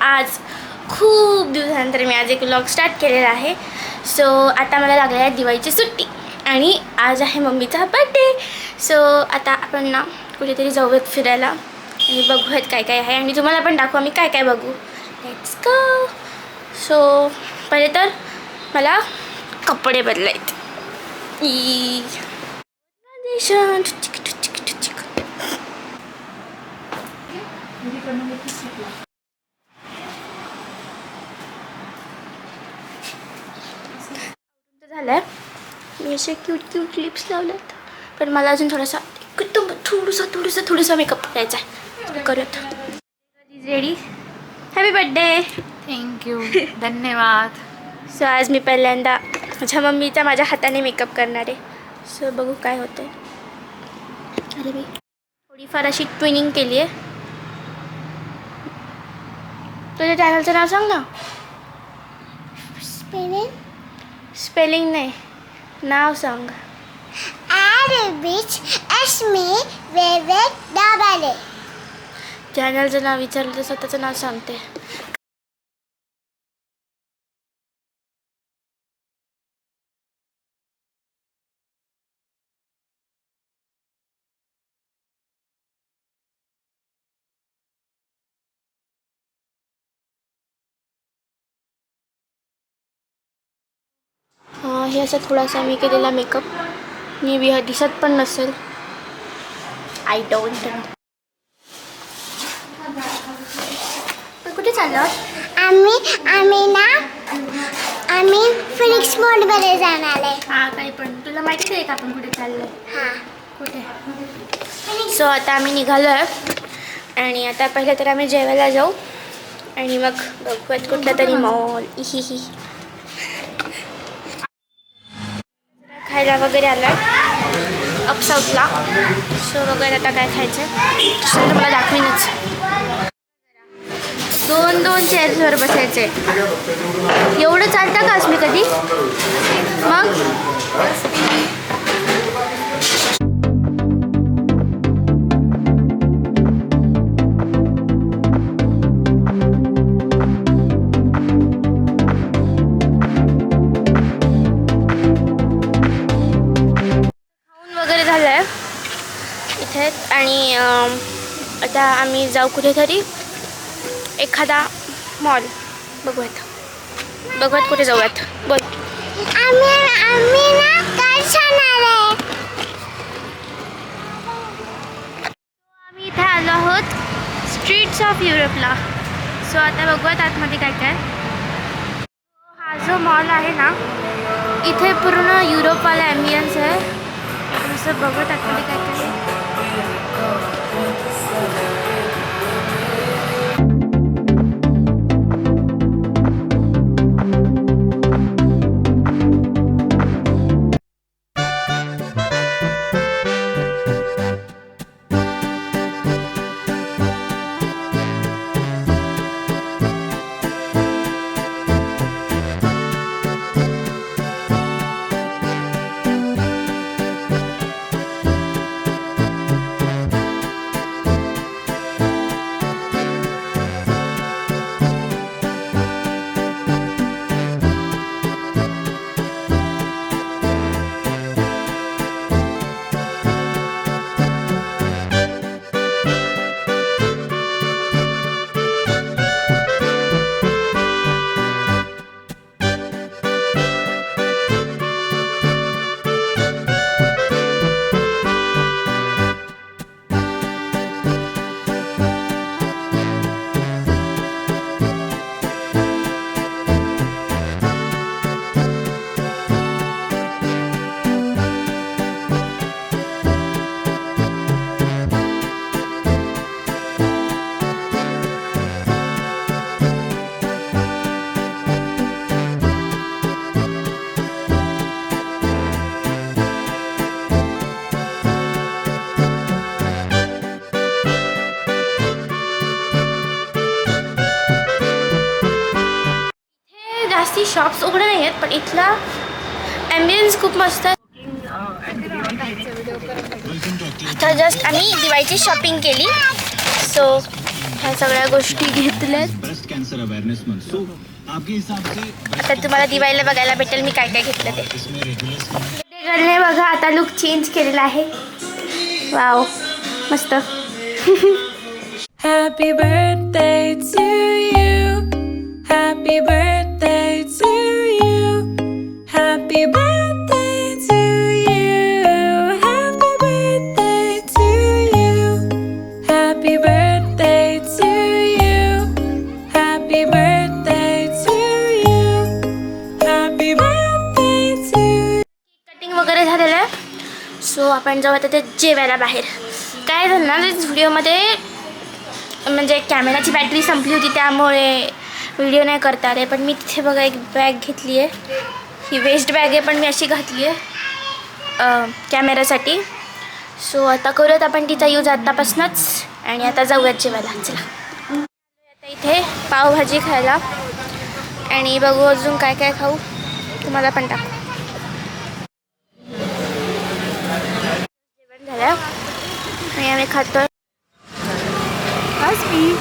आज खूप दिवसानंतर मी आज एक व्लॉग स्टार्ट केलेला आहे. सो आता मला लागली आहे दिवाळीची सुट्टी आणि आज आहे मम्मीचा बर्थडे. सो आता आपण ना कुठेतरी जाऊयात फिरायला आणि बघूयात काय काय आहे आणि तुम्हाला पण दाखवू आम्ही काय काय बघू. Let's go. सो पहिले तर मला कपडे बदलायचे. झालं मी असे क्यूट लिप्स लावलेत पण मला अजून थोडासा एकदम थोडंसं मेकअप करायचा आहे. करूयात. रेडी. Happy birthday. थँक्यू. धन्यवाद. सो आज मी पहिल्यांदा माझ्या मम्मीचा माझ्या हाताने मेकअप करणार आहे. सो बघू काय होतं. अरे मी थोडीफार अशी ट्विनिंग केली आहे. तुझ्या चॅनलचं नाव सांग ना. स्पेलिंग नाही, नाव सांग. चॅनलचं नाव विचारलं तर स्वतःचं नाव सांगते. हे असं थोडासा मी केलेला मेकअप. मी दिसत पण नसेल. I don't know. कुठे चाललो आम्ही फिनिक्स मॉलमध्ये जाणार आहे. हां काही पण तुला माहिती आहे का आपण कुठे चाललो आहे. हां कुठे. सो आता आम्ही निघालो आहे आणि आता पहिलं तर आम्ही जेवायला जाऊ आणि मग बघूयात कुठला तरी मॉल. खायला वगैरे आला अपसाऊथला. सो वगैरे आता काय खायचं तसं तर मला दाखवीनच. 2 चेअर्सवर बसायचे. एवढं चालतं का मी कधी मग. इथे आणि आता आम्ही जाऊ कुठेतरी एखादा मॉल बघूयात कुठे जाऊयात. बोल. आम्ही ना कार जाणार आहे. आम्ही इथे आलो आहोत स्ट्रीट्स ऑफ युरोपला. सो आता बघूयात आतमध्ये काय काय. हा जो मॉल आहे ना इथे पूर्ण युरोपवाला ॲम्बियन्स आहे. असं बघत आतमध्ये काय काय आहे. जास्ती शॉप्स उघडे नाही आहेत पण इथला ॲम्बियन्स खूप मस्त आहे. आता जस्ट आम्ही दिवाळीची शॉपिंग केली. सो ह्या सगळ्या गोष्टी घेतल्यात. Breast cancer awareness month so आपके हिसाब से आता तुम्हाला दिवाळीला बघायला भेटेल मी काय काय घेतलं ते. इसमें रेगुलर गर्लने बघा आता लुक चेंज केलेला आहे. वाव मस्त. Happy birthday to you. Happy birthday to you. Happy birthday to you. Happy birthday to you. Happy birthday to you. Happy birthday to you. Happy birthday to you. Cutting वगैरे झालेलं आहे. So आपण जाऊ आता ते जेवायला बाहेर. काय झालं ना व्हिडिओमध्ये म्हणजे कॅमेराची बॅटरी संपली होती त्यामुळे व्हिडिओ नाही करता आले. पण मी तिथे बघा एक बॅग घेतली आहे. ही वेस्ट बॅग आहे पण मी अशी घातली आहे कॅमेरासाठी. सो आता करूयात आपण तिचा यूज आत्तापासूनच आणि आता जाऊयात जेवायला. चला आता इथे पावभाजी खायला आणि बघू अजून काय काय खाऊ तुम्हाला पण टाकू. जेवण झालं आणि आम्ही खातो. बस मी